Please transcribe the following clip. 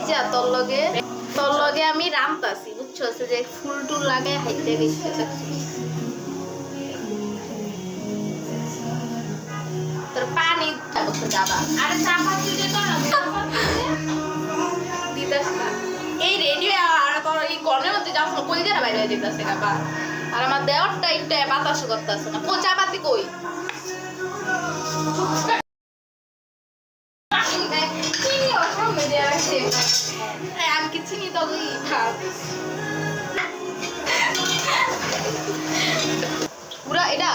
যা তোর লগে আমি রামতাছি বুঝছো যে ফুল টুল লাগে হাইতে গেছে তোর পানি যাবা আরে চাপা দিতে তো না দিতাস না এই রেডিও আর তোর এই গরমের মধ্যে যাও না কই যারা বাইরে দিতাছে বাবা আর আমার দেওয়ারটা একটু বাতাস করতেছে না পোচা পাতি কই আমি কি চিনি তো পুরা এটা